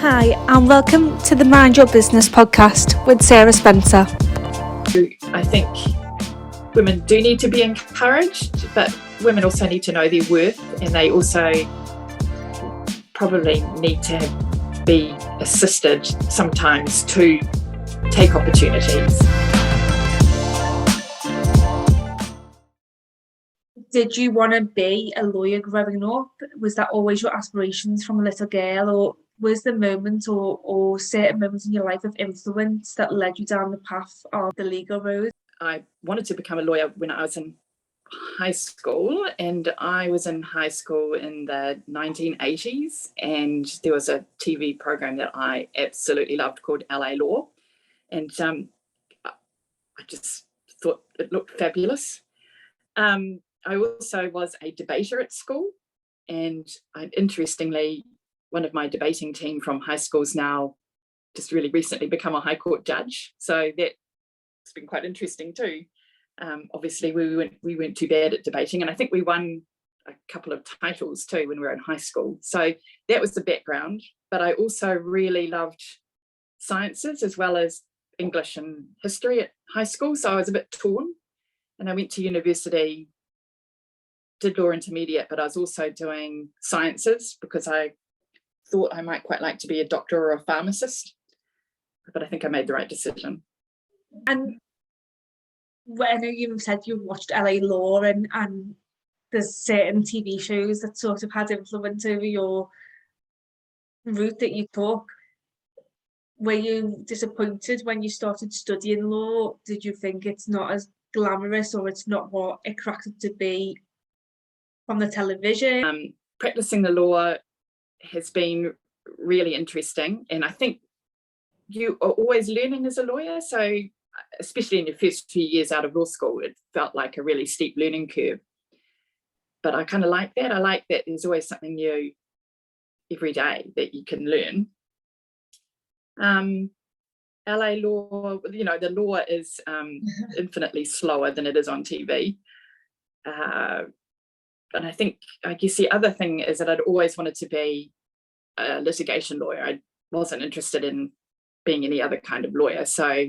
Hi, and welcome to the Mind Your Business podcast with Sarah Spencer. I think women do need to be encouraged, but women also need to know their worth, and they also probably need to be assisted sometimes to take opportunities. Did you want to be a lawyer growing up? Was that always your aspirations from a little girl, or was there moments or certain moments in your life of influence that led you down the path of the legal road? I wanted to become a lawyer when I was in high school, and I was in high school in the 1980s, and there was a TV program that I absolutely loved called LA Law, and I just thought it looked fabulous. I also was a debater at school, and interestingly, one of my debating team from high school's now just really recently become a High Court judge, so that's been quite interesting too. Obviously, we weren't too bad at debating, and I think we won a couple of titles too when we were in high school. So that was the background. But I also really loved sciences as well as English and history at high school. So I was a bit torn, and I went to university, did law intermediate, but I was also doing sciences because I thought I might quite like to be a doctor or a pharmacist. But I think I made the right decision. And I know you've said you've watched LA Law, and there's certain TV shows that sort of had influence over your route that you took. Were you disappointed when you started studying law? Did you think it's not as glamorous, or it's not what it cracked up to be from the television? Practicing the law has been really interesting, and I think you are always learning as a lawyer, so especially in your first few years out of law school, it felt like a really steep learning curve. But I kind of like that. I like that there's always something new every day that you can learn. LA law, the law is infinitely slower than it is on TV. And I guess the other thing is that I'd always wanted to be a litigation lawyer. I wasn't interested in being any other kind of lawyer. So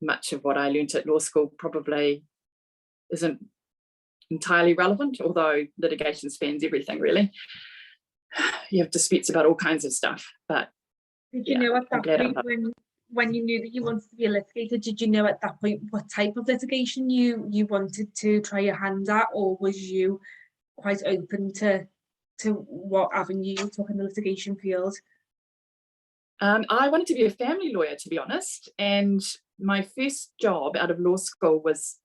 much of what I learned at law school probably isn't entirely relevant, although litigation spans everything, really. You have disputes about all kinds of stuff. But did you know at that point, when you knew that you wanted to be a litigator, did you know at that point what type of litigation you wanted to try your hand at, or was you quite open to what avenue you took in the litigation field? I wanted to be a family lawyer, to be honest, and my first job out of law school was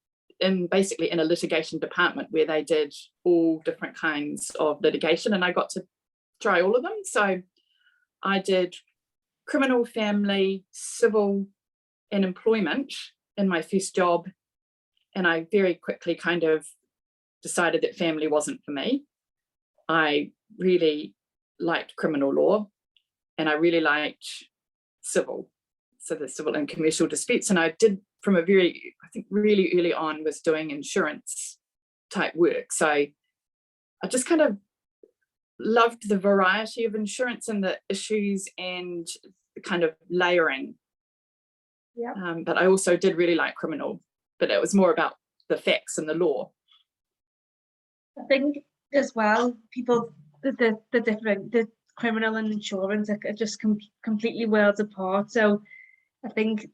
basically in a litigation department where they did all different kinds of litigation, and I got to try all of them. So I did criminal, family, civil, and employment in my first job, and I very quickly kind of decided that family wasn't for me. I really liked criminal law, and I really liked civil, so the civil and commercial disputes. And I did from really early on was doing insurance type work. So I just kind of loved the variety of insurance and the issues and the kind of layering. Yeah. But I also did really like criminal, but it was more about the facts and the law. I think as well, people, the criminal and insurance are just completely worlds apart. So I think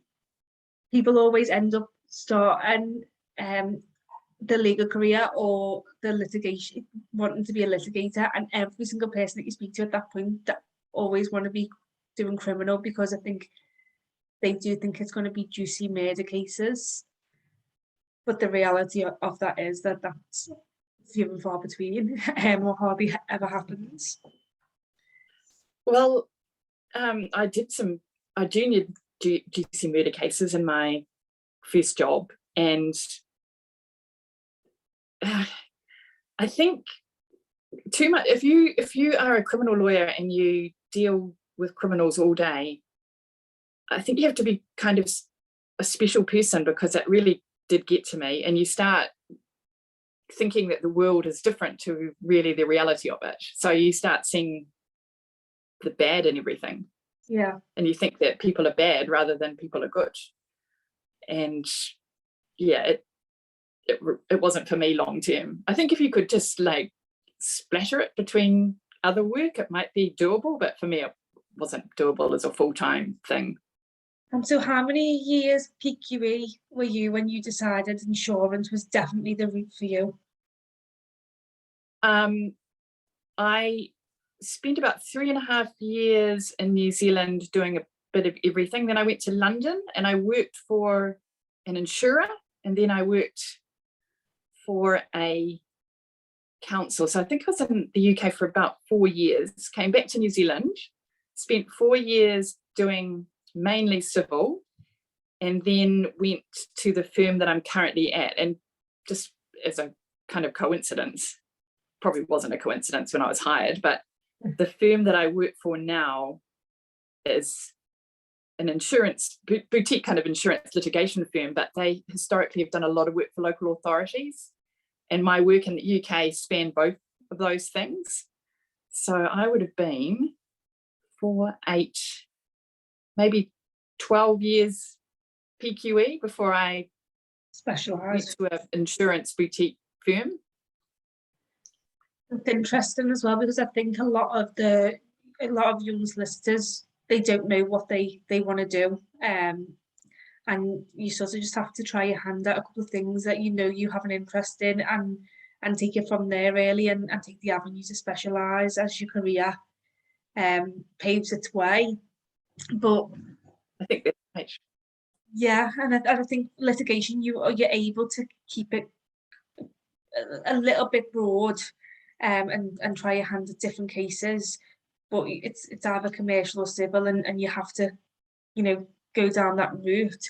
people always end up starting the legal career or the litigation, wanting to be a litigator, and every single person that you speak to at that point that always want to be doing criminal, because I think they do think it's going to be juicy murder cases, but the reality of that is that that's few and far between, or hardly ever happens. Well, I junior juicy murder cases in my first job, and I think too much. If you are a criminal lawyer and you deal with criminals all day, I think you have to be kind of a special person, because it really did get to me, and you start thinking that the world is different to really the reality of it. So you start seeing the bad in everything. Yeah. and you think that people are bad rather than people are good. And yeah, it wasn't for me long term. I think if you could just like splatter it between other work, it might be doable, but for me it wasn't doable as a full-time thing. And so how many years PQE were you when you decided insurance was definitely the route for you? I spent about 3.5 years in New Zealand doing a bit of everything. Then I went to London and I worked for an insurer, and then I worked for a council. So I think I was in the UK for about 4 years, came back to New Zealand, spent 4 years doing mainly civil, and then went to the firm that I'm currently at. And just as a kind of coincidence, probably wasn't a coincidence when I was hired, but the firm that I work for now is an insurance boutique kind of insurance litigation firm, but they historically have done a lot of work for local authorities, and my work in the UK spanned both of those things. So I would have been 4, 8, maybe 12 years PQE before I went Specialised. to an insurance boutique firm. It's interesting as well, because I think a lot of young solicitors, they don't know what they want to do, and you sort of just have to try your hand at a couple of things that you have an interest in, and take it from there really, and take the avenue to specialise as your career paves its way. But I think that's right. yeah, and I think litigation, you're able to keep it a little bit broad, and try your hand at different cases, but it's either commercial or civil, and you have to go down that route.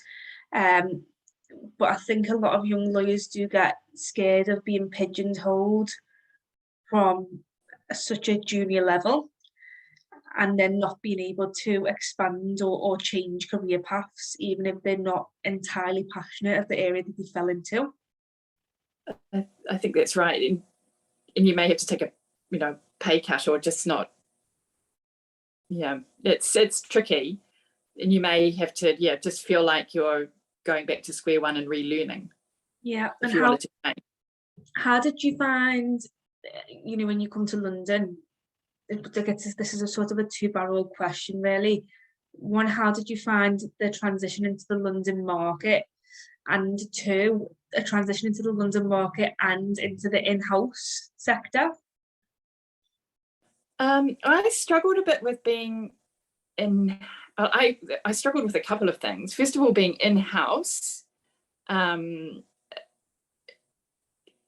But I think a lot of young lawyers do get scared of being pigeonholed from such a junior level, and then not being able to expand or change career paths, even if they're not entirely passionate of the area that they fell into. I think that's right. And you may have to take a pay cut, or just not. Yeah, it's tricky, and you may have to just feel like you're going back to square one and relearning. Yeah. If And you wanted to change. how did you find, when you come to London? This is a sort of a two-barrel question, really. One, how did you find the transition into the London market? And two, a transition into the London market and into the in-house sector? I struggled a bit with being in. I struggled with a couple of things. First of all, being in-house,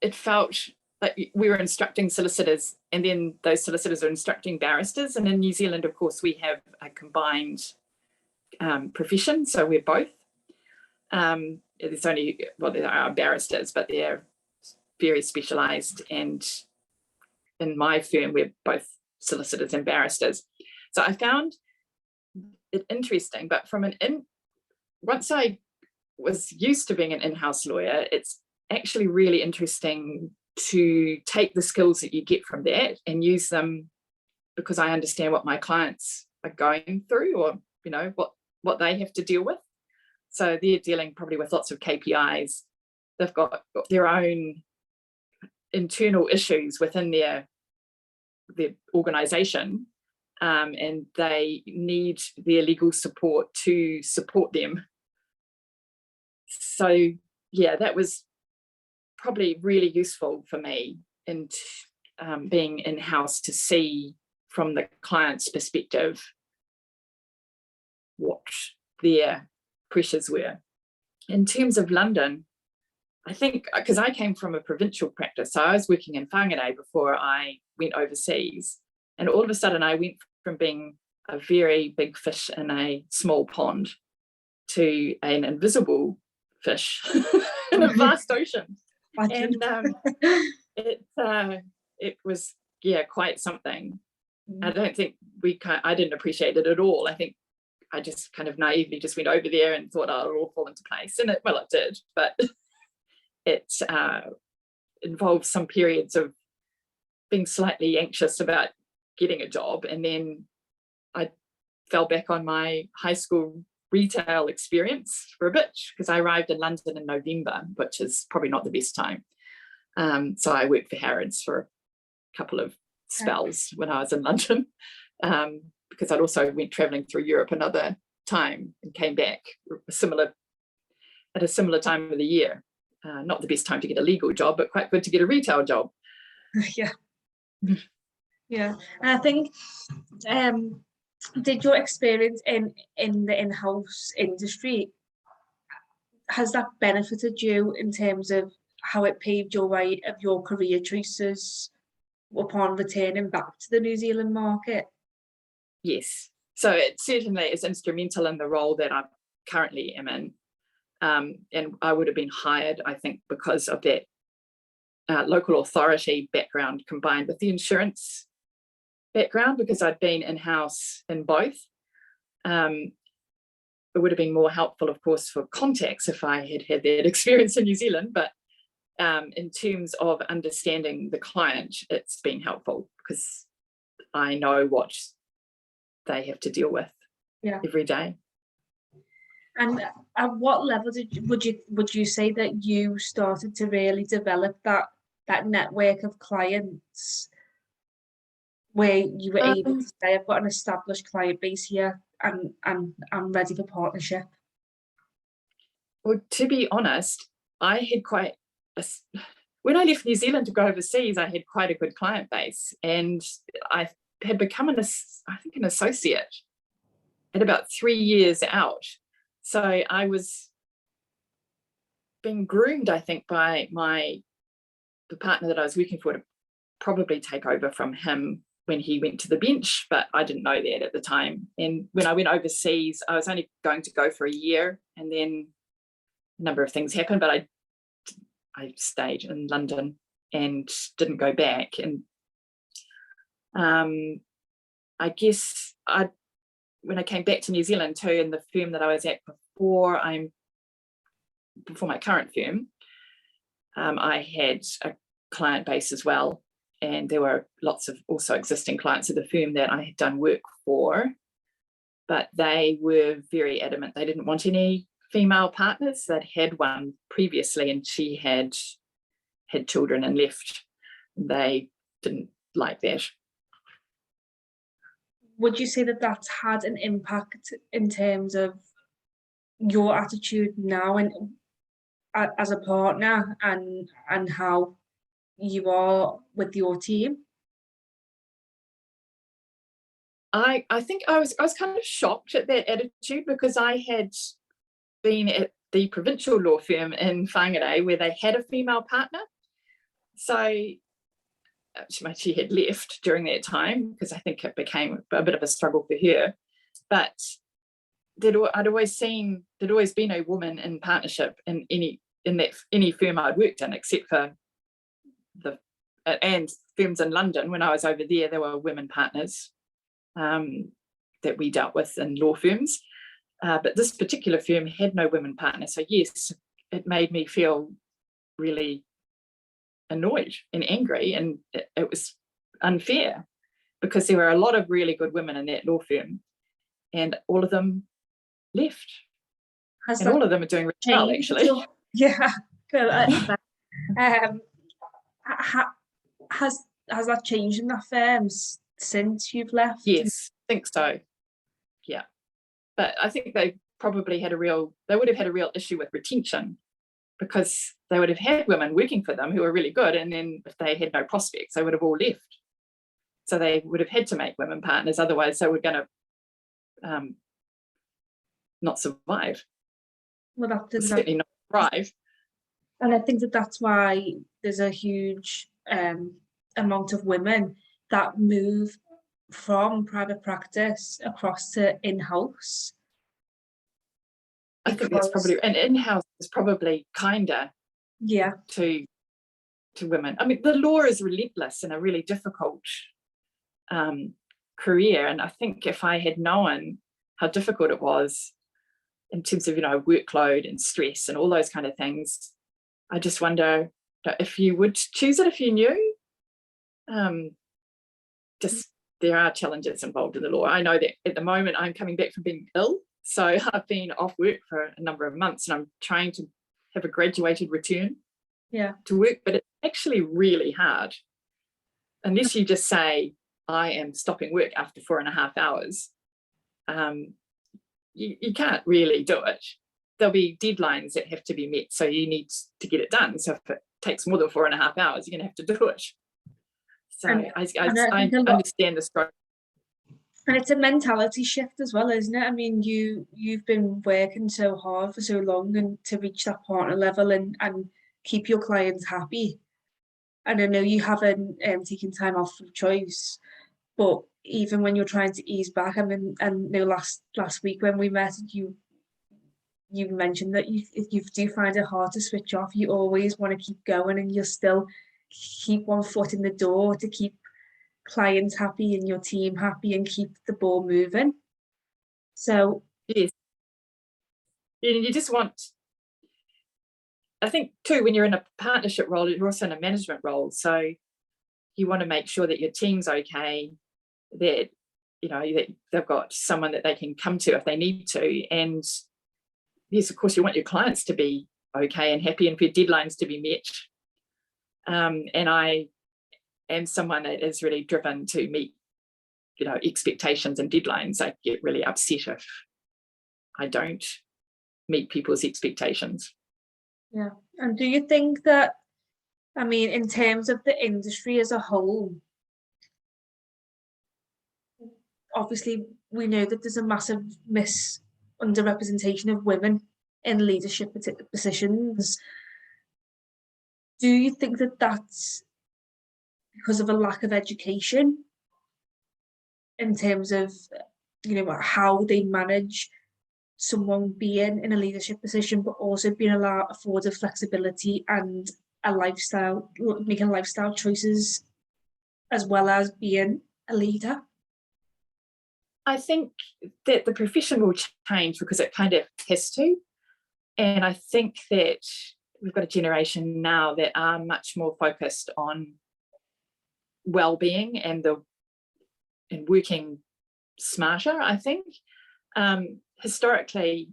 it felt like we were instructing solicitors, and then those solicitors are instructing barristers. And in New Zealand, of course, we have a combined profession, so we're both. It's only, well, there are barristers, but they're very specialised, and in my firm we're both solicitors and barristers. So I found it interesting, but once I was used to being an in-house lawyer, it's actually really interesting to take the skills that you get from that and use them, because I understand what my clients are going through, or what they have to deal with. So they're dealing probably with lots of KPIs. They've got their own internal issues within their organisation, and they need their legal support to support them. So yeah, that was probably really useful for me in being in-house, to see from the client's perspective what their pressures were. In terms of London, I think, because I came from a provincial practice, so I was working in whangarei before I went overseas, and all of a sudden I went from being a very big fish in a small pond to an invisible fish in a vast ocean. And it was quite something. I don't think I didn't appreciate it at all. I think I just kind of naively just went over there and thought, oh, it'll all fall into place, and it did, but it involved some periods of being slightly anxious about getting a job, and then I fell back on my high school retail experience for a bit, because I arrived in London in November, which is probably not the best time. So I worked for Harrods for a couple of spells when I was in London, because I'd also went traveling through Europe another time and came back at a similar time of the year. Not the best time to get a legal job, but quite good to get a retail job. Yeah. Yeah. And I think, did your experience in the in-house industry, has that benefited you in terms of how it paved your way of your career choices upon returning back to the New Zealand market? Yes. So it certainly is instrumental in the role that I currently am in. And I would have been hired, I think, because of that local authority background combined with the insurance background, because I'd been in-house in both. It would have been more helpful, of course, for contacts if I had had that experience in New Zealand, but in terms of understanding the client, it's been helpful because I know what they have to deal with every day. And at what level would you say that you started to really develop that network of clients where you were able to say, I've got an established client base here and I'm ready for partnership? Well, to be honest, I had when I left New Zealand to go overseas, I had quite a good client base, and I had become an associate at about 3 years out. So I was being groomed, I think, by the partner that I was working for to probably take over from him when he went to the bench, but I didn't know that at the time. And when I went overseas, I was only going to go for a year, and then a number of things happened, but I stayed in London and didn't go back. And I guess when I came back to New Zealand too, in the firm that I was at before my current firm, I had a client base as well, and there were lots of also existing clients of the firm that I had done work for, but they were very adamant they didn't want any female partners. They'd had one previously and she had children and left. They didn't like that. Would you say that that's had an impact in terms of your attitude now and as a partner and how you are with your team? I think I was kind of shocked at that attitude, because I had been at the provincial law firm in Whangarei where they had a female partner. So she had left during that time, because I think it became a bit of a struggle for her. But I'd always seen there'd always been a woman in partnership in any firm I'd worked in, except for and firms in London. When I was over there were women partners that we dealt with in law firms. But this particular firm had no women partner. So yes, it made me feel really annoyed and angry, and it was unfair, because there were a lot of really good women in that law firm, and all of them left. And all of them are doing really well, actually. Yeah. Has that changed in that firm since you've left? Yes, I think so. Yeah. But I think they probably would have had a real issue with retention, because they would have had women working for them who were really good, and then if they had no prospects, they would have all left. So they would have had to make women partners, otherwise they were going to not survive. Well, that's certainly not thrive. And I think that's why there's a huge amount of women that move from private practice across to in-house. I think that's probably, and in-house is probably kinder to women. I mean, the law is relentless and a really difficult career, and I think if I had known how difficult it was in terms of workload and stress and all those kind of things, I just wonder if you would choose it if you knew. Just there are challenges involved in the law. I know that at the moment I'm coming back from being ill, so I've been off work for a number of months, and I'm trying to have a graduated return to work, but it's actually really hard. Unless you just say, I am stopping work after 4.5 hours, you can't really do it. There'll be deadlines that have to be met, so you need to get it done. So if it takes more than 4.5 hours, you're going to have to do it. So I understand the struggle. And it's a mentality shift as well, isn't it? I mean, you've been working so hard for so long and to reach that partner level and keep your clients happy. And I know you haven't taken time off of choice, but even when you're trying to ease back, I mean, and you know, last week when we met, you mentioned that you do find it hard to switch off. You always want to keep going, and you'll still keep one foot in the door to keep clients happy and your team happy and keep the ball moving. So yes, you just want, I think too, when you're in a partnership role, you're also in a management role, so you want to make sure that your team's okay, that you know that they've got someone that they can come to if they need to, and yes, of course you want your clients to be okay and happy and for deadlines to be met. And I am someone that is really driven to meet, you know, expectations and deadlines. I get really upset if I don't meet people's expectations. Yeah. And do you think that, I mean, in terms of the industry as a whole, obviously we know that there's a massive underrepresentation of women in leadership positions. Do you think that that's because of a lack of education in terms of, you know, how they manage someone being in a leadership position, but also being afforded flexibility and making lifestyle choices as well as being a leader? I think that the profession will change because it kind of has to. And I think that we've got a generation now that are much more focused on well-being and working smarter, I think. Historically,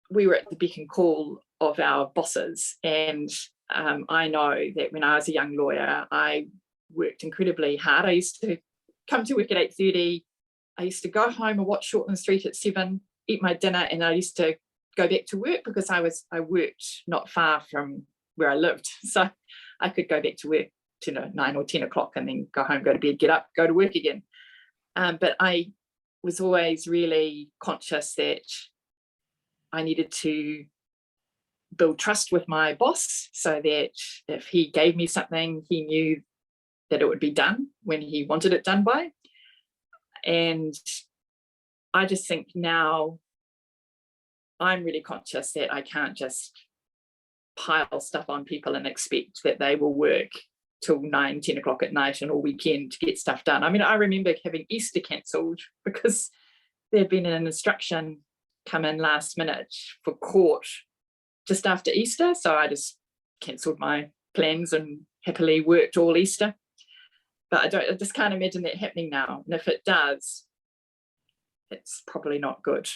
we were at the beck and call of our bosses, and I know that when I was a young lawyer, I worked incredibly hard. I used to come to work at 8:30. I used to go home and watch Shortland Street at 7, eat my dinner, and I used to go back to work because I worked not far from where I lived, so I could go back to work to 9 or 10 o'clock and then go home, go to bed, get up, go to work again. But I was always really conscious that I needed to build trust with my boss so that if he gave me something, he knew that it would be done when he wanted it done by. And I just think now I'm really conscious that I can't just pile stuff on people and expect that they will work till 9, 10 o'clock at night and all weekend to get stuff done. I mean, I remember having Easter cancelled because there'd been an instruction come in last minute for court just after Easter. So I just cancelled my plans and happily worked all Easter. But I just can't imagine that happening now. And if it does, it's probably not good.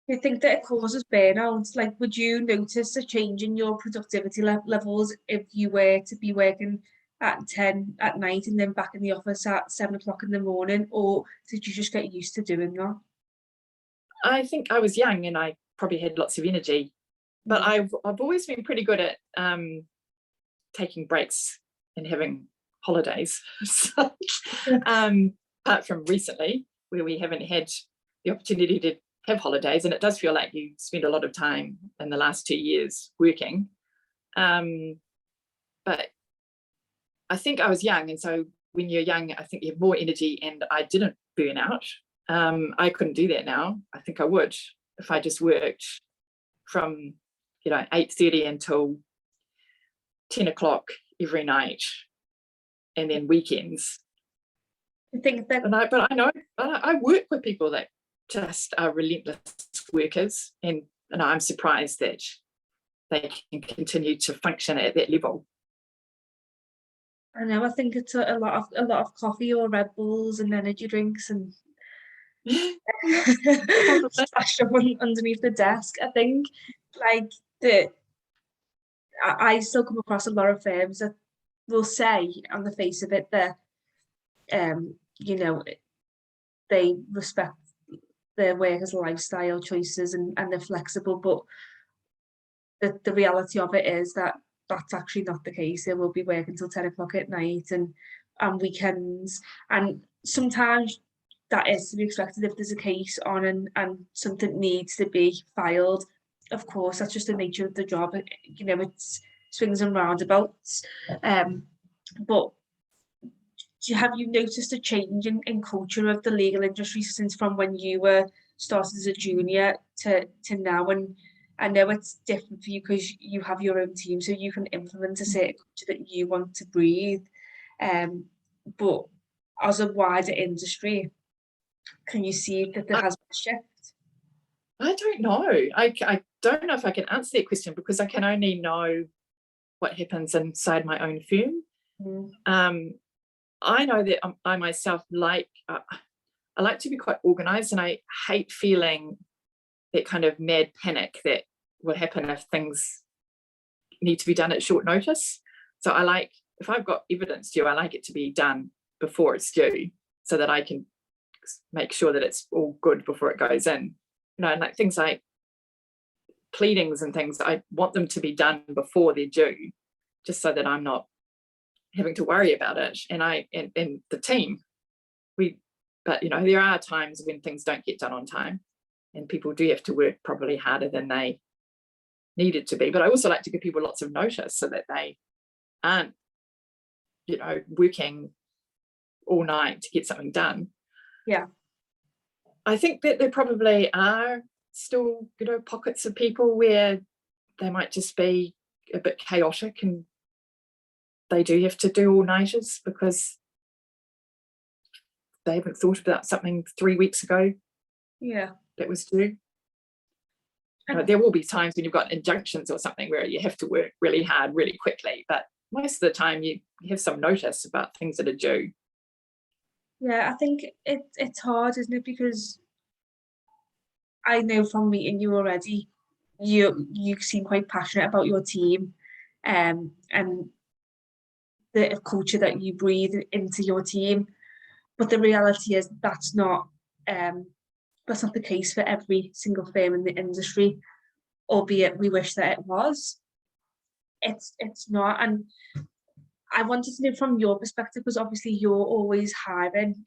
Do you think that it causes burnout? Like, would you notice a change in your productivity levels if you were to be working at 10 at night and then back in the office at 7 o'clock in the morning, or did you just get used to doing that? I think I was young and I probably had lots of energy, but I've always been pretty good at taking breaks and having holidays. So, apart from recently, where we haven't had the opportunity to have holidays, and it does feel like you spend a lot of time in the last 2 years working. But I think I was young, and so when you're young, I think you have more energy, and I didn't burn out. I couldn't do that now. I think I would if I just worked from 8:30 until 10 o'clock every night, and then weekends. I think that, But I know I work with people that just are relentless workers, and I'm surprised that they can continue to function at that level. I know, I think it's a lot of coffee or Red Bulls and energy drinks and stashed up underneath the desk. I think like I still come across a lot of firms that will say on the face of it that you know, they respect their workers' lifestyle choices and they're flexible, but the reality of it is that that's actually not the case. They will be working till 10 o'clock at night and weekends. And sometimes that is to be expected if there's a case on and something needs to be filed. Of course, that's just the nature of the job. You know, it's swings and roundabouts. But have you noticed a change in culture of the legal industry since from when you were started as a junior to now? And I know it's different for you because you have your own team, so you can implement a certain culture that you want to breathe. But as a wider industry, can you see that there has been a shift? I don't know. I don't know if I can answer that question because I can only know what happens inside my own firm. I know that I myself I like to be quite organized, and I hate feeling that kind of mad panic that will happen if things need to be done at short notice. So I like, if I've got evidence due, I like it to be done before it's due so that I can make sure that it's all good before it goes in. You know, and like things like pleadings and things, I want them to be done before they're due, just so that I'm not having to worry about it. And the team, but you know, there are times when things don't get done on time and people do have to work probably harder than they needed to be. But I also like to give people lots of notice so that they aren't, you know, working all night to get something done. Yeah. I think that there probably are still, you know, pockets of people where they might just be a bit chaotic and they do have to do all-nighters because they haven't thought about something 3 weeks ago. Yeah. That was due. You know, there will be times when you've got injunctions or something where you have to work really hard, really quickly, but most of the time you have some notice about things that are due. Yeah, I think it's hard, isn't it? Because I know from meeting you already, you seem quite passionate about your team, and the culture that you breathe into your team. But the reality is that's not the case for every single firm in the industry, albeit we wish that it was. It's not. And I wanted to know from your perspective, because obviously you're always hiring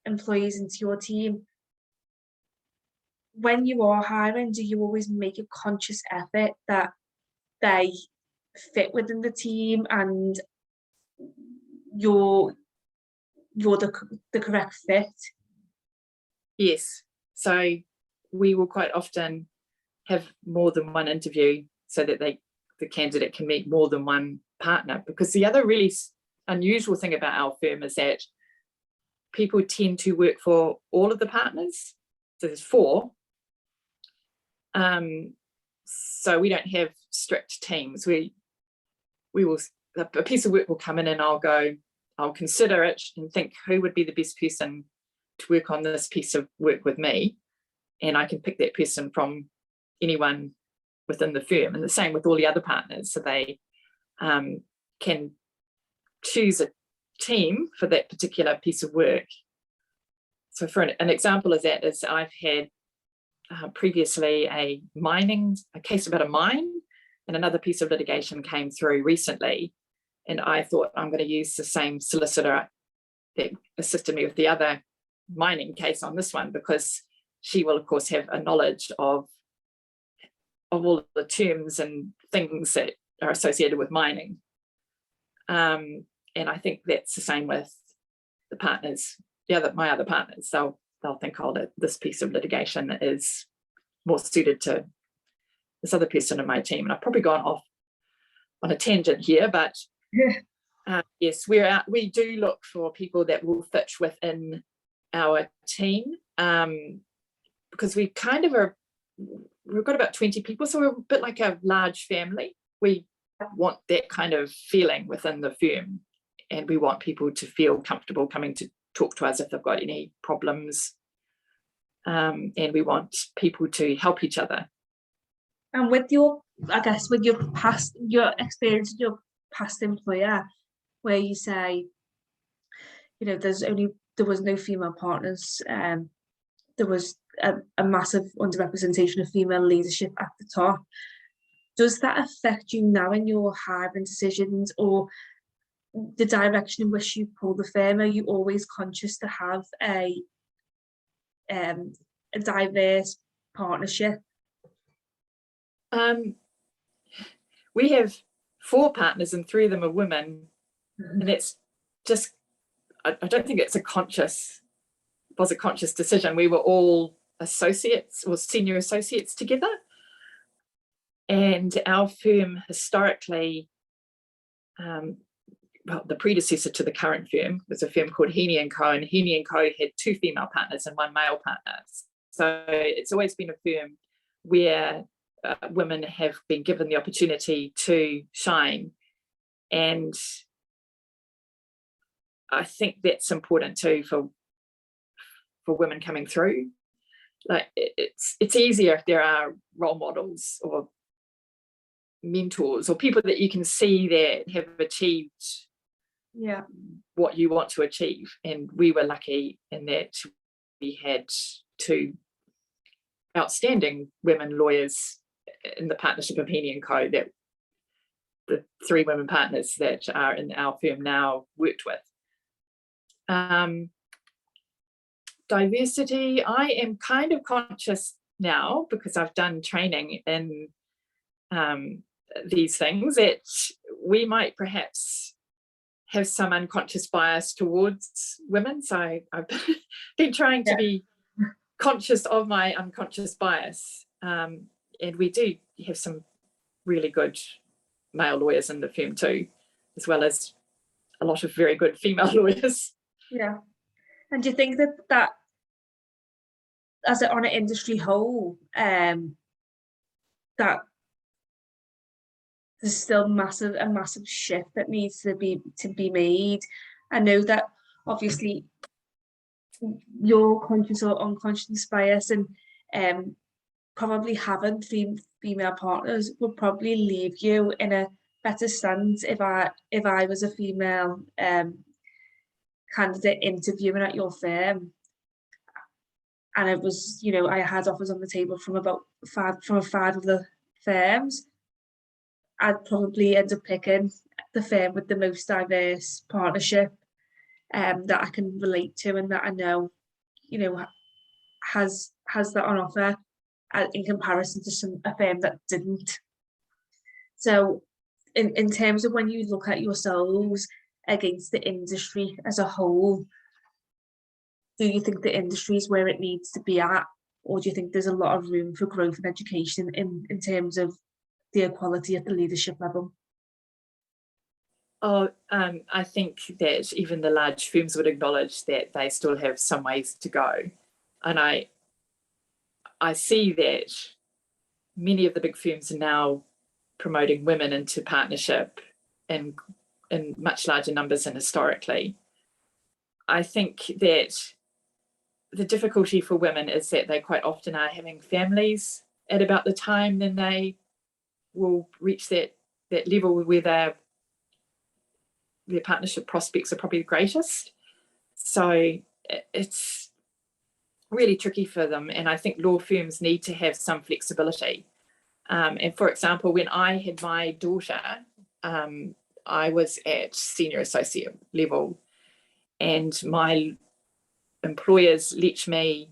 employees into your team. When you are hiring, do you always make a conscious effort that they fit within the team and you're the correct fit? Yes. So we will quite often have more than one interview so that the candidate can meet more than one partner, because the other really unusual thing about our firm is that people tend to work for all of the partners. So there's 4. So we don't have strict teams. We will, a piece of work will come in and I'll consider it and think who would be the best person to work on this piece of work with me, and I can pick that person from anyone within the firm, and the same with all the other partners, so they can choose a team for that particular piece of work. So for an example of that is I've had previously a case about a mine, and another piece of litigation came through recently, and I thought I'm going to use the same solicitor that assisted me with the other mining case on this one, because she will of course have a knowledge of all the terms and things that are associated with mining. And I think that's the same with the partners, my other partners. They'll think, oh, that this piece of litigation is more suited to this other person in my team. And I've probably gone off on a tangent here, but yes, we do look for people that will fit within our team, because we kind of we've got about 20 people, so we're a bit like a large family. We want that kind of feeling within the firm, and we want people to feel comfortable coming to talk to us if they've got any problems, and we want people to help each other. And with your, I guess, with your experience, your past employer, where you say, you know, there was no female partners, there was a massive underrepresentation of female leadership at the top. Does that affect you now in your hiring decisions, or the direction in which you pull the firm? Are you always conscious to have a diverse partnership? We have 4 partners and 3 of them are women, and it's just, I don't think it's a conscious decision. We were all associates or senior associates together, and our firm historically, well, the predecessor to the current firm was a firm called Heaney & Co, and Heaney & Co had 2 female partners and 1 male partner. So it's always been a firm where women have been given the opportunity to shine, and I think that's important too for women coming through. Like, it's easier if there are role models or mentors or people that you can see that have achieved what you want to achieve. And we were lucky in that we had 2 outstanding women lawyers in the partnership of Heaney & Co that the 3 women partners that are in our firm now worked with. Diversity, I am kind of conscious now because I've done training in these things, that we might perhaps have some unconscious bias towards women. So I've been trying to be conscious of my unconscious bias. And we do have some really good male lawyers in the firm too, as well as a lot of very good female lawyers. Yeah. And do you think that as on an industry whole, that there's still a massive shift that needs to be made? I know that obviously you're conscious or unconscious bias, and probably having female partners would probably leave you in a better stance if I was a female candidate interviewing at your firm, and it was, you know, I had offers on the table from about 5 of the firms. I'd probably end up picking the firm with the most diverse partnership that I can relate to, and that I know, you know, has that on offer in comparison to a firm that didn't. So in terms of when you look at yourselves against the industry as a whole, do you think the industry is where it needs to be at, or do you think there's a lot of room for growth and education in terms of the equality at the leadership level? I think that even the large firms would acknowledge that they still have some ways to go. And I see that many of the big firms are now promoting women into partnership in much larger numbers than historically. I think that the difficulty for women is that they quite often are having families at about the time then they will reach that level where their partnership prospects are probably the greatest. So it's really tricky for them, and I think law firms need to have some flexibility. And for example, when I had my daughter, I was at senior associate level, and my employers let me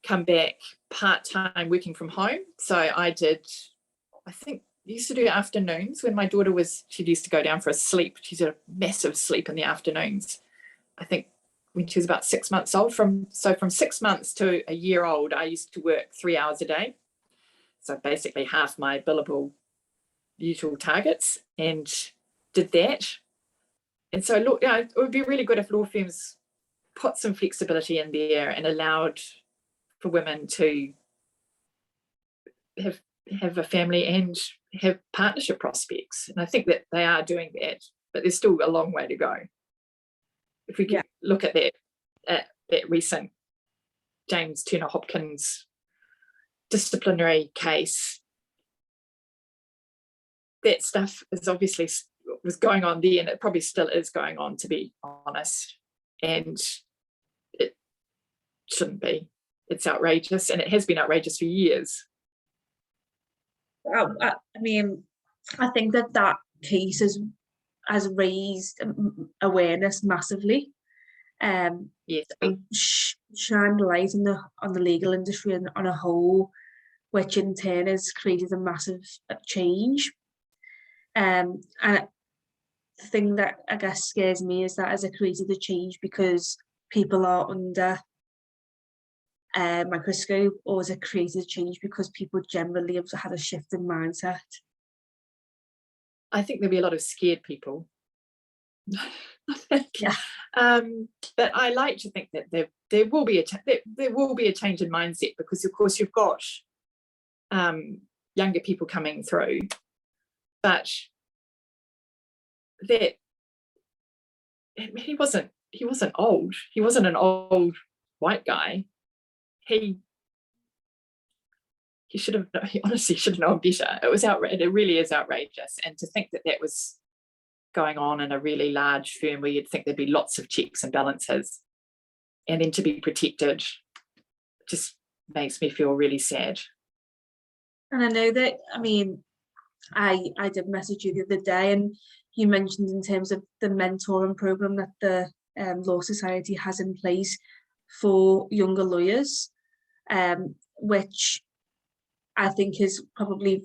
come back part-time working from home. So I used to do afternoons when my daughter she used to go down for a sleep. She's a massive sleep in the afternoons. I think when she was about 6 months old, from 6 months to a year old, I used to work 3 hours a day. So basically half my billable usual targets, and did that. And so look, it would be really good if law firms put some flexibility in there and allowed for women to have have a family and have partnership prospects. And I think that they are doing that, but there's still a long way to go. If we could look at that recent James Turner Hopkins disciplinary case, that stuff is obviously was going on there, and it probably still is going on, to be honest, and it shouldn't be. It's outrageous, and it has been outrageous for years. I mean, I think that case has raised awareness massively. Yes, Shined light on the legal industry and on a whole, which in turn has created a massive change. And the thing that I guess scares me is that has it created a change because people are under microscope, or has it created a change because people generally have had a shift in mindset? I think there'll be a lot of scared people. I think. Yeah. But I like to think that there will be a change in mindset, because of course you've got younger people coming through, but that he wasn't old. He wasn't an old white guy. He honestly should have known better. It really is outrageous. And to think that was going on in a really large firm where you'd think there'd be lots of checks and balances, and then to be protected just makes me feel really sad. And I know that, I mean, I did message you the other day, and you mentioned in terms of the mentoring program that the Law Society has in place for younger lawyers, which I think is probably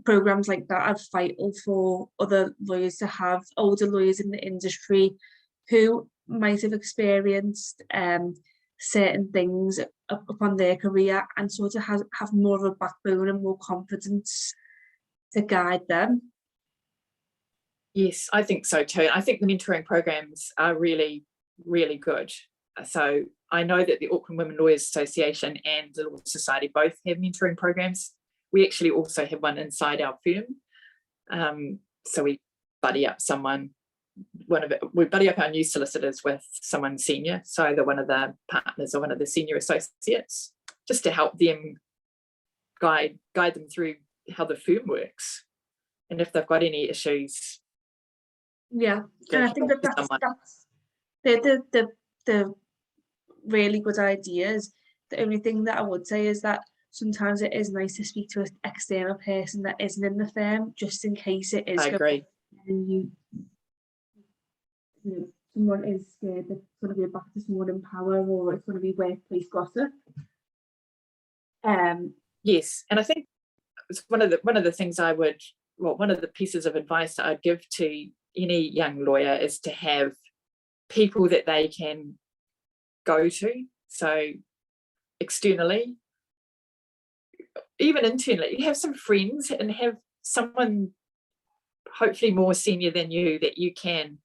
programs like that are vital for other lawyers to have, older lawyers in the industry who might have experienced certain things upon their career, and sort of have more of a backbone and more confidence to guide them. Yes, I think so too. I think the mentoring programs are really, really good. So I know that the Auckland Women Lawyers Association and the Law Society both have mentoring programs. We actually also have one inside our firm. So we buddy up we buddy up our new solicitors with someone senior, so either one of the partners or one of the senior associates, just to help them guide them through how the firm works, and if they've got any issues. Yeah, and I think that's the really good ideas. The only thing that I would say is that sometimes it is nice to speak to an external person that isn't in the firm, just in case it is. I agree. And someone is scared that it's going to go back to someone in power, or it's going to be workplace gossip. Yes, and I think it's one of the things one of the pieces of advice that I'd give to any young lawyer is to have people that they can go to, so externally, even internally, you have some friends, and have someone hopefully more senior than you that you can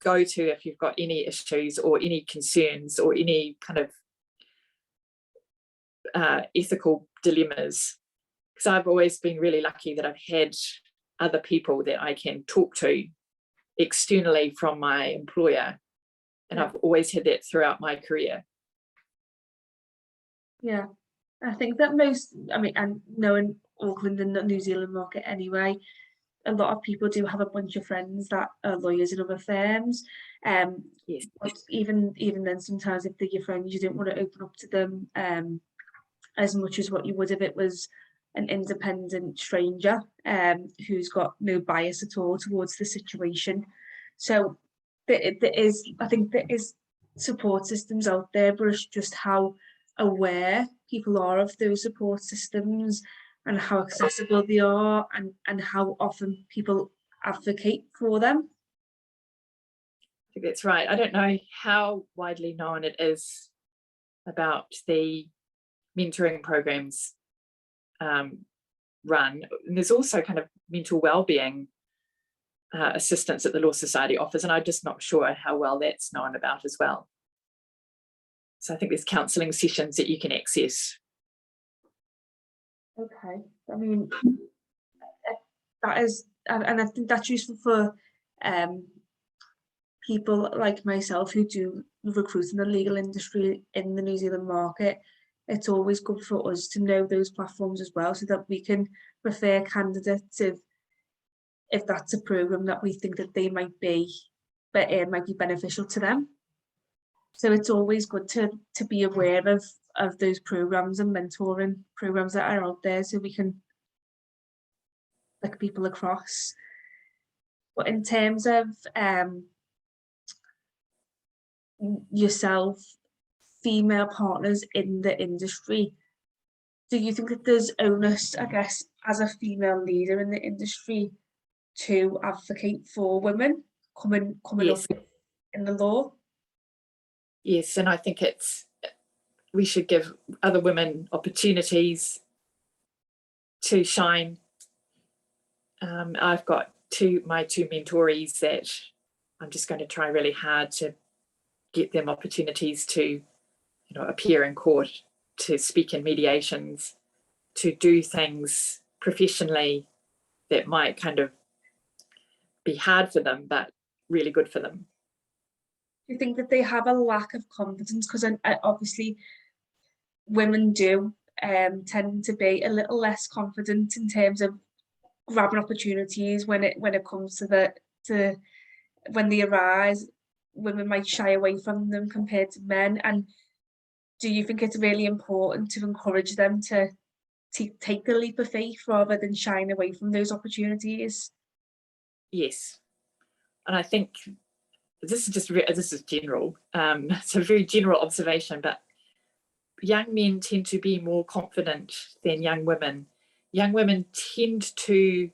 go to if you've got any issues or any concerns or any kind of ethical dilemmas. Because I've always been really lucky that I've had other people that I can talk to externally from my employer, and I've always had that throughout my career. Yeah, I think that and knowing Auckland and the New Zealand market anyway, a lot of people do have a bunch of friends that are lawyers in other firms. Yes. But even then, sometimes if they're your friends, you don't want to open up to them as much as what you would if it was an independent stranger who's got no bias at all towards the situation. So I think there is support systems out there, but it's just how aware people are of those support systems and how accessible they are, and how often people advocate for them. I think that's right. I don't know how widely known it is about the mentoring programs run. And there's also kind of mental well-being assistance that the Law Society offers, and I'm just not sure how well that's known about as well. So I think there's counselling sessions that you can access. Okay. I mean, that is, and I think that's useful for people like myself who do recruit in the legal industry in the New Zealand market. It's always good for us to know those platforms as well, so that we can refer candidates if that's a program that we think that they might be, but it might be beneficial to them. So it's always good to be aware of those programs and mentoring programs that are out there, so we can look people across. But in terms of yourself, female partners in the industry, do you think that there's onus, I guess, as a female leader in the industry to advocate for women coming Yes. up in the law? Yes, and I think we should give other women opportunities to shine. I've got my two mentorees that I'm just going to try really hard to get them opportunities to, appear in court, to speak in mediations, to do things professionally that might kind of be hard for them, but really good for them. Do you think that they have a lack of confidence? Because obviously women do tend to be a little less confident in terms of grabbing opportunities when it comes to when they arise. Women might shy away from them compared to men. And do you think it's really important to encourage them to take the leap of faith rather than shying away from those opportunities? Yes, and I think this is general. It's a very general observation, but young men tend to be more confident than young women. Young women tend to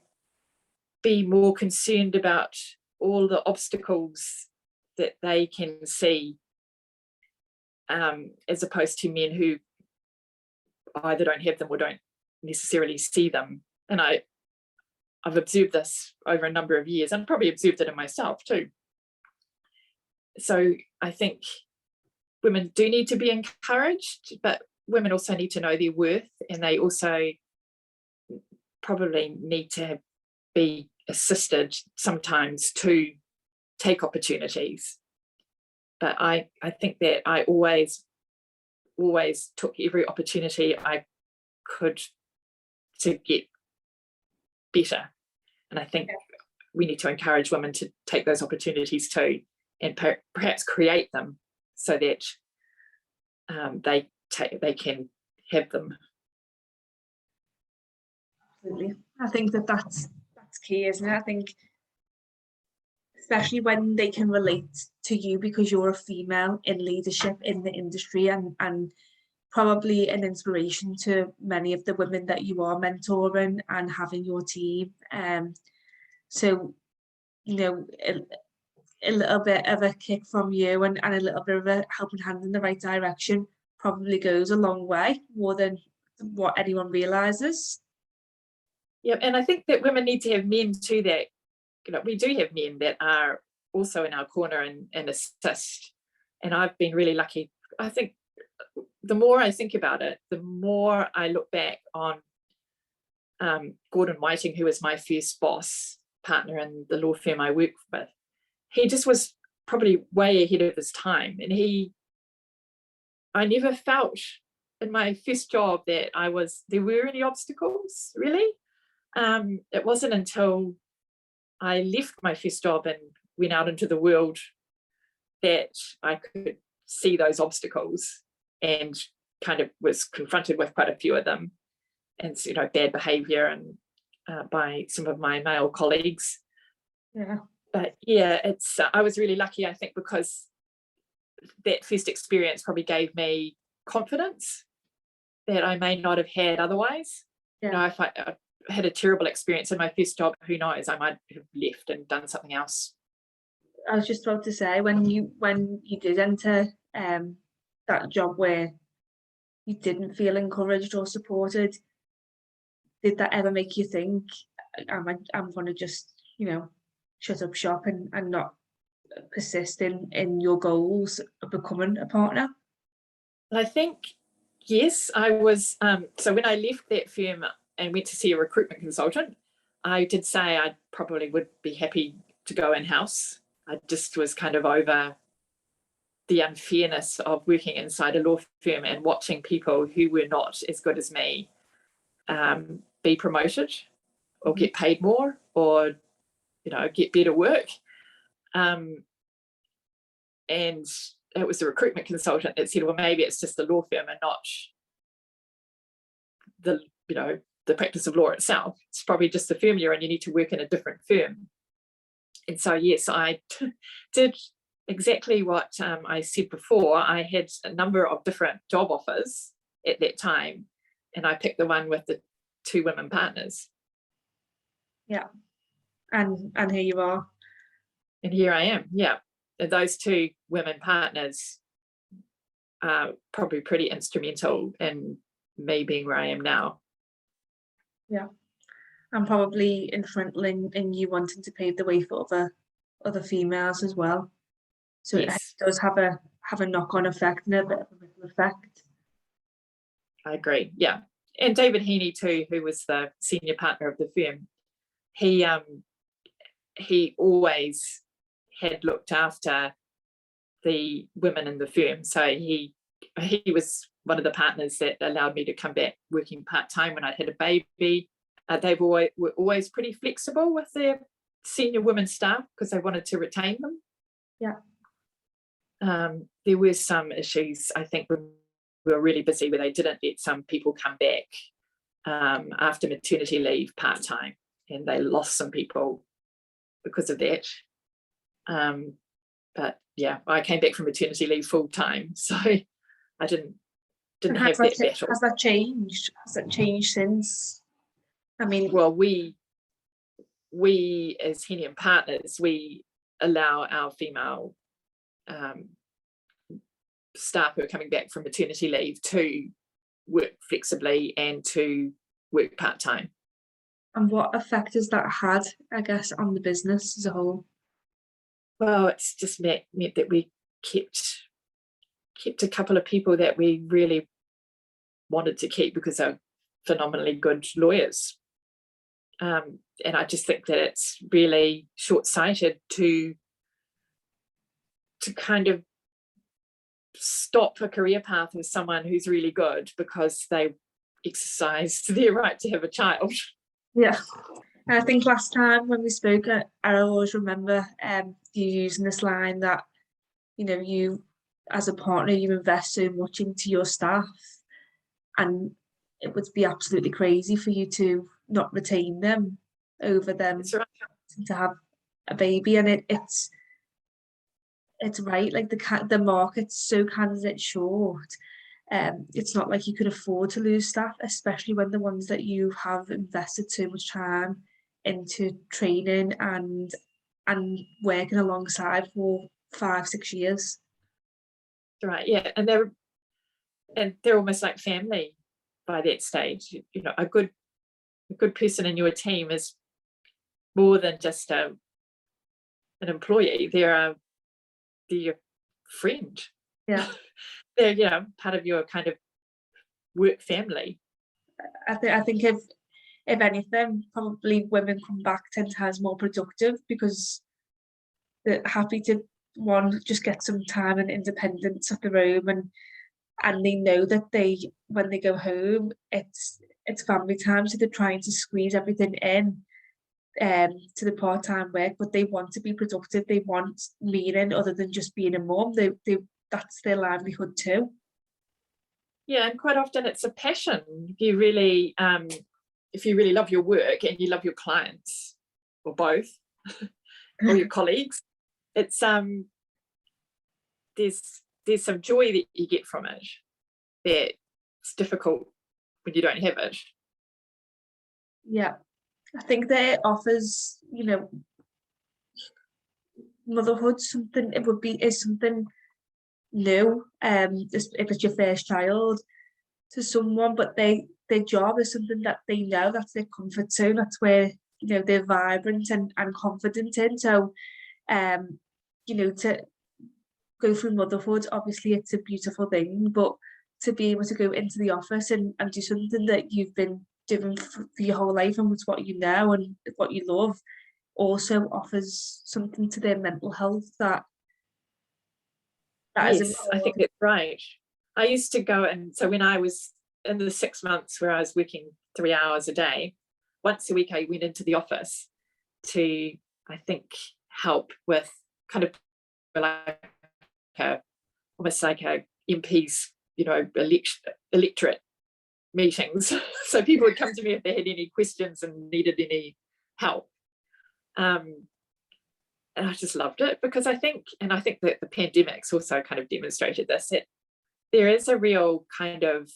be more concerned about all the obstacles that they can see, as opposed to men who either don't have them or don't necessarily see them. And I've observed this over a number of years, and probably observed it in myself too. So I think women do need to be encouraged, but women also need to know their worth, and they also probably need to be assisted sometimes to take opportunities. But I think that I always took every opportunity I could to get better. And I think we need to encourage women to take those opportunities too, and perhaps create them so that they can have them. Absolutely. I think that's key, isn't it? I think especially when they can relate to you because you're a female in leadership in the industry, and probably an inspiration to many of the women that you are mentoring and having your team. So, a little bit of a kick from you and a little bit of a helping hand in the right direction probably goes a long way, more than what anyone realizes. Yeah, and I think that women need to have men too, that we do have men that are also in our corner and assist. And I've been really lucky. I think the more I think about it, the more I look back on Gordon Whiting, who was my first boss partner in the law firm I worked with. He just was probably way ahead of his time. And I never felt in my first job that there were any obstacles, really. It wasn't until I left my first job and went out into the world that I could see those obstacles, and kind of was confronted with quite a few of them, and bad behavior and by some of my male colleagues. Yeah. But yeah, I was really lucky, I think, because that first experience probably gave me confidence that I may not have had otherwise. Yeah. If I had a terrible experience in my first job, who knows, I might have left and done something else. I was just about to say, when you did enter that job where you didn't feel encouraged or supported, did that ever make you think, I'm going to just, shut up shop and not persist in your goals of becoming a partner? And I think, yes, I was. So when I left that firm, and went to see a recruitment consultant, I did say I probably would be happy to go in-house. I just was kind of over the unfairness of working inside a law firm and watching people who were not as good as me be promoted or get paid more or, get better work. And it was the recruitment consultant that said, well, maybe it's just the law firm and not the practice of law itself. It's probably just the firm you're in. You need to work in a different firm. And so, yes, I did exactly what I said before. I had a number of different job offers at that time, and I picked the one with the 2 women partners. Yeah. And here you are. And here I am, yeah. And those 2 women partners are probably pretty instrumental in me being where I am now. Yeah. And probably influential in you wanting to pave the way for other females as well. So yes. It does have a knock-on effect and a bit of a ripple effect. I agree, yeah. And David Heaney too, who was the senior partner of the firm, he always had looked after the women in the firm. So he was one of the partners that allowed me to come back working part-time when I'd had a baby. They were always pretty flexible with their senior women staff because they wanted to retain them. Yeah. There were some issues, I think, when we were really busy where they didn't let some people come back after maternity leave part-time, and they lost some people because of that. But yeah, I came back from maternity leave full-time, so I didn't have that battle. Has that changed? Has that changed since? I mean, well, we as Heaney partners, we allow our female staff who are coming back from maternity leave to work flexibly and to work part-time. And what effect has that had, I guess, on the business as a whole? Well, it's just meant that we kept a couple of people that we really wanted to keep because they're phenomenally good lawyers. And I just think that it's really short-sighted to kind of stop a career path with someone who's really good because they exercised their right to have a child. Yeah. I think last time when we spoke, I always remember you using this line that, you as a partner, you invest so much into your staff, and it would be absolutely crazy for you to not retain them over them. That's right. To have a baby. And it's right, like the market's so candidate short. It's not like you could afford to lose staff, especially when the ones that you have invested so much time into training and working alongside for 5-6 years. Right, yeah, and they're almost like family by that stage. A good person in your team is more than just an employee. They're your friend. Yeah. They're part of your kind of work family. I think if anything, probably women come back 10 times more productive because they're happy to just get some time and independence of their own, and they know that when they go home it's family time, so they're trying to squeeze everything in to the part-time work, but they want to be productive. They want meaning other than just being a mum. They that's their livelihood too. Yeah, and quite often it's a passion. If you really love your work and you love your clients, or both, or your colleagues, it's there's some joy that you get from it that's difficult when you don't have it. Yeah, I think that it offers, motherhood something. Is something new. If it's your first child to someone, but their job is something that they know, that's their comfort zone. That's where they're vibrant and confident in. So, to go through motherhood, obviously it's a beautiful thing, but to be able to go into the office and do something that you've been doing for your whole life, and it's what you know and what you love, also offers something to their mental health that is Yes, I think important. that's right. I used to go, and so when I was in the 6 months where I was working 3 hours a day, once a week I went into the office to, I think, help with kind of like almost like a MP's, electorate meetings. So people would come to me if they had any questions and needed any help. And I just loved it, because I think that the pandemic's also kind of demonstrated this, that there is a real kind of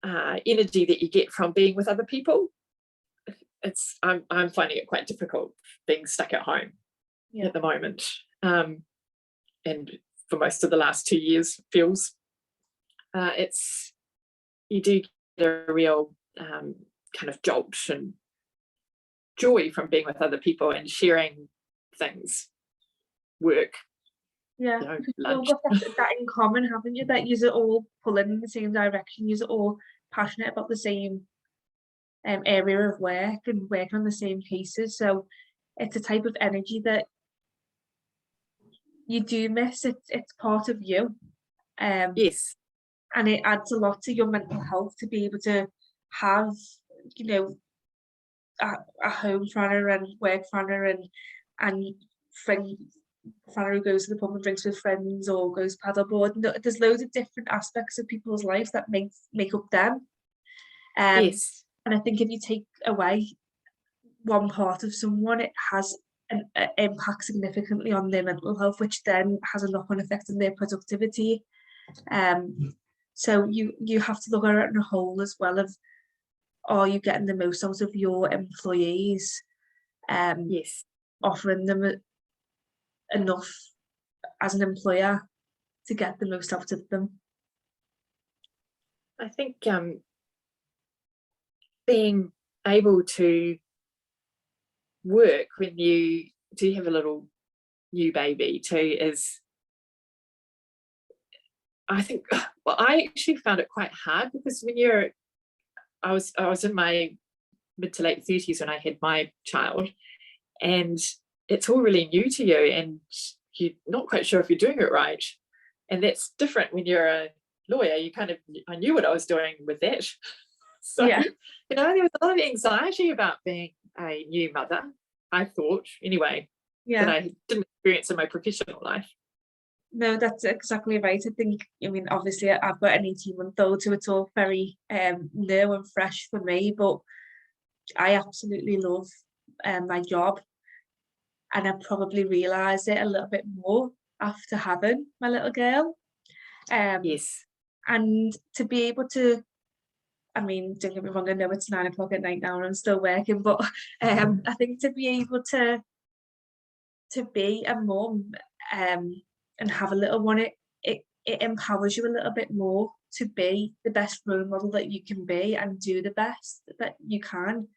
energy that you get from being with other people. I'm finding it quite difficult being stuck at home at the moment, and for most of the last 2 years feels you do get a real kind of jolt and joy from being with other people and sharing things, work, Yeah, you've all lunch. got that in common, haven't you? That you're all pulling in the same direction. You're all passionate about the same area of work and working on the same cases. So it's a type of energy that you do miss. It's part of you. Yes, And it adds a lot to your mental health to be able to have, you know, a home Frana and work Frana and friend Frana who goes to the pub and drinks with friends or goes paddleboard. There's loads of different aspects of people's lives that make up them. yes, And I think if you take away one part of someone, it has an impact significantly on their mental health, which then has a knock-on effect on their productivity. So you have to look at it in a whole as well of, are you getting the most out of your employees? yes. Offering them enough as an employer to get the most out of them. I think being able to work when you do have a little new baby too is, I think, well, I actually found it quite hard, because when I was in my mid to late 30s when I had my child, and it's all really new to you and you're not quite sure if you're doing it right. And that's different when you're a lawyer. I knew what I was doing with that. So, Yeah. there was a lot of anxiety about being a new mother, I thought, anyway, that Yeah. I didn't experience in my professional life. No, that's exactly right. I mean, obviously I've got an 18-month-old, so it's all very new and fresh for me, but I absolutely love my job, and I probably realised it a little bit more after having my little girl. Yes, And to be able to, I mean, don't get me wrong, I know it's 9 o'clock at night now and I'm still working, but I think to be able to be a mum and have a little one, it empowers you a little bit more to be the best role model that you can be and do the best that you can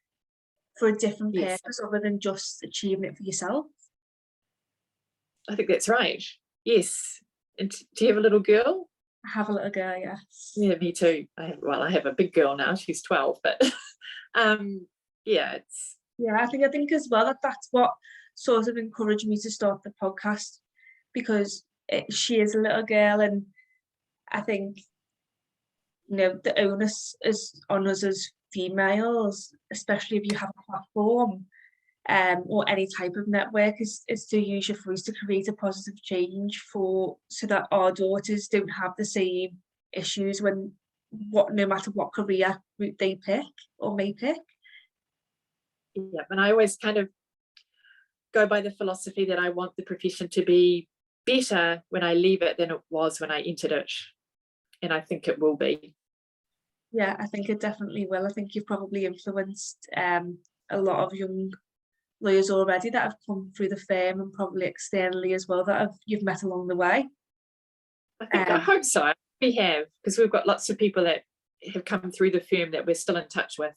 for a different yes, purpose other than just achieving it for yourself. I think that's right. Yes. And do you have a little girl? I have a little girl, yes. Yeah, me too. I have a big girl now. She's 12, but yeah, I think as well that's what sort of encouraged me to start the podcast, because she is a little girl, and I think, the onus is on us as females, especially if you have a platform or any type of network, is to use your voice to create a positive change so that our daughters don't have the same issues no matter what career route they pick or may pick. yeah. And I always kind of go by the philosophy that I want the profession to be better when I leave it than it was when I entered it. And I think it will be. Yeah, I think it definitely will. I think you've probably influenced a lot of young lawyers already that have come through the firm, and probably externally as well, that you've met along the way. I hope so. We have, because we've got lots of people that have come through the firm that we're still in touch with,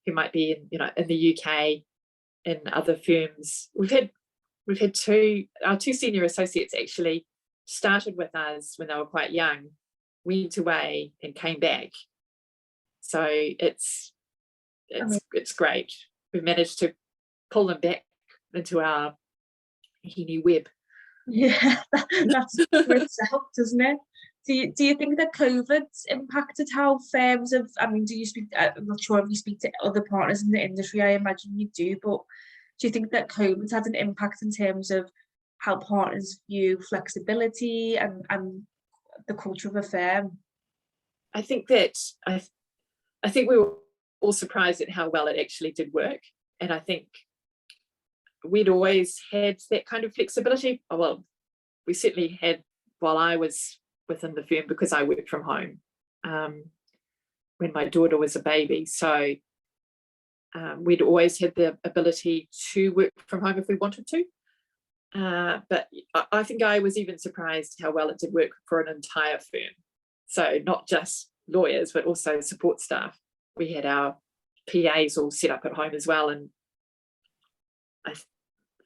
who might be in the UK, in other firms. We've had our two senior associates actually started with us when they were quite young, went away and came back. So it's great. We've managed to pull them back into our henny web. Yeah, that's for itself, doesn't it? Do you think that COVID's impacted how firms have, I mean, do you speak, I'm not sure if you speak to other partners in the industry, I imagine you do, but do you think that COVID's had an impact in terms of how partners view flexibility and the culture of a firm? I think that I think we were all surprised at how well it actually did work. And I think we'd always had that kind of flexibility. Well, we certainly had while I was within the firm, because I worked from home when my daughter was a baby. So we'd always had the ability to work from home if we wanted to. But I think I was even surprised how well it did work for an entire firm. So not just lawyers, but also support staff. We had our PAs all set up at home as well. And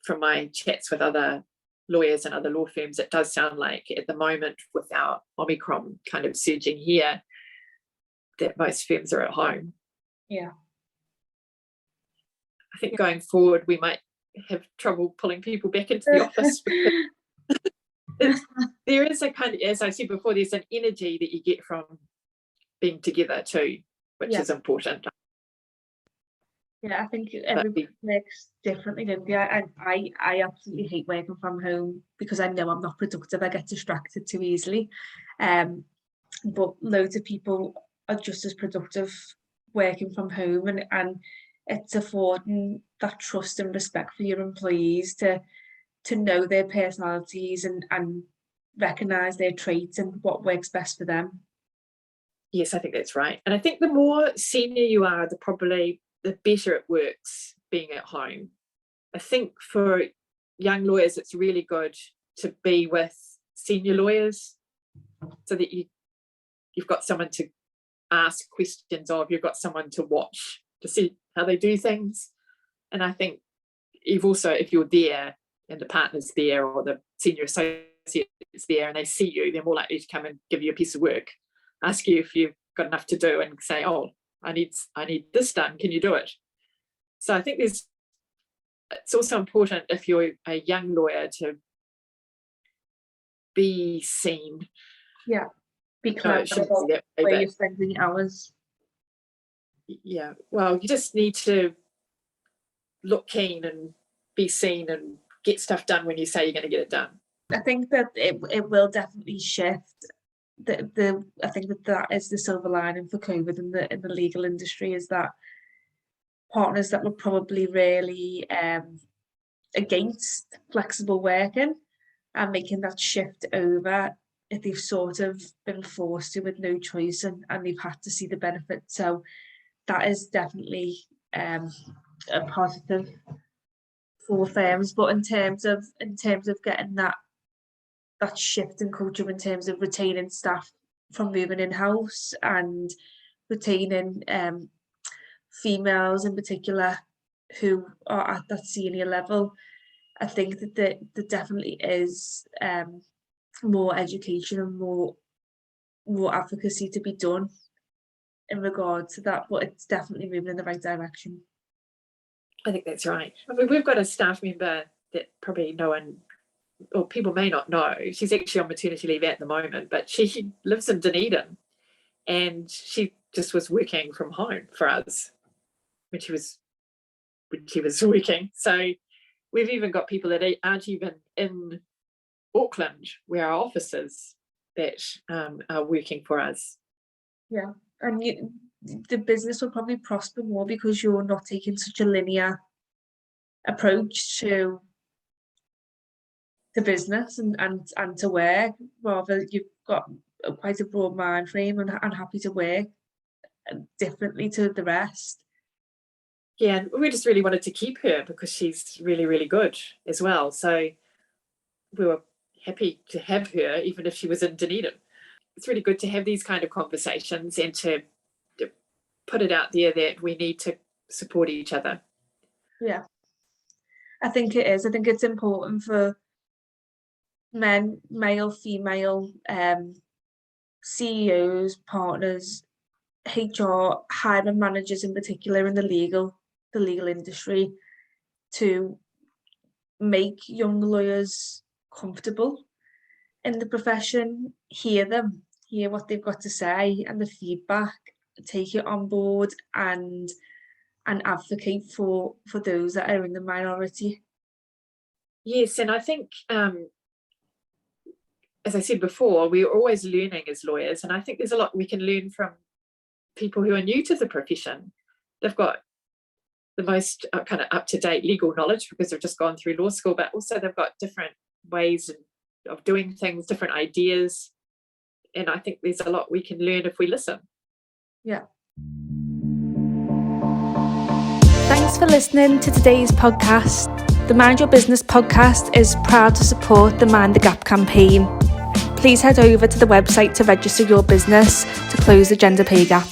from my chats with other lawyers and other law firms, it does sound like at the moment with our Omicron kind of surging here, that most firms are at home. Yeah. I think going forward, we might have trouble pulling people back into the office. There is a kind of, as I said before, there's an energy that you get from being together too, which is important. Yeah, I think everybody works differently, don't they? I absolutely hate working from home because I know I'm not productive. I get distracted too easily. But loads of people are just as productive working from home, and it's affording that trust and respect for your employees to know their personalities and recognise their traits and what works best for them. Yes, I think that's right. And I think the more senior you are, the better it works being at home. I think for young lawyers, it's really good to be with senior lawyers so that you've got someone to ask questions of, you've got someone to watch to see how they do things. And I think you've also, if you're there and the partner's there or the senior associate's there and they see you, they're more likely to come and give you a piece of work, ask you if you've got enough to do and say, oh, I need this done, can you do it? So I think it's also important if you're a young lawyer to be seen. Yeah, be clear about where you're spending hours. Yeah, well, you just need to look keen and be seen and get stuff done when you say you're going to get it done. I think that it will definitely shift. I think that is the silver lining for COVID in the legal industry, is that partners that were probably really against flexible working and making that shift over, if they've sort of been forced to with no choice and they've had to see the benefit. So that is definitely a positive for firms. But in terms of getting that shift in culture, in terms of retaining staff from moving in-house and retaining females in particular who are at that senior level, I think that there definitely is more education and more advocacy to be done in regard to that, but it's definitely moving in the right direction. I think that's right. I mean, we've got a staff member that probably no one, or people may not know. She's actually on maternity leave at the moment, but she lives in Dunedin, and she just was working from home for us when she was working. So we've even got people that aren't even in Auckland, where our office is, that are working for us. Yeah, and the business will probably prosper more because you're not taking such a linear approach to business and to work. Rather, you've got quite a broad mind frame and happy to work differently to the rest. Yeah, and we just really wanted to keep her because she's really, really good as well. So we were happy to have her, even if she was in Dunedin. It's really good to have these kind of conversations and to put it out there that we need to support each other. Yeah, I think it is. I think it's important for male, female, CEOs, partners, HR hiring managers in particular in the legal industry to make young lawyers comfortable in the profession, hear what they've got to say and the feedback, take it on board and advocate for those that are in the minority. Yes, and I think, as I said before, we're always learning as lawyers, and I think there's a lot we can learn from people who are new to the profession. They've got the most kind of up-to-date legal knowledge because they've just gone through law school, but also they've got different ways of doing things, different ideas, and I think there's a lot we can learn if we listen. Yeah. Thanks for listening to today's podcast. The Mind Your Business podcast is proud to support the Mind the Gap campaign. Please head over to the website to register your business to close the gender pay gap.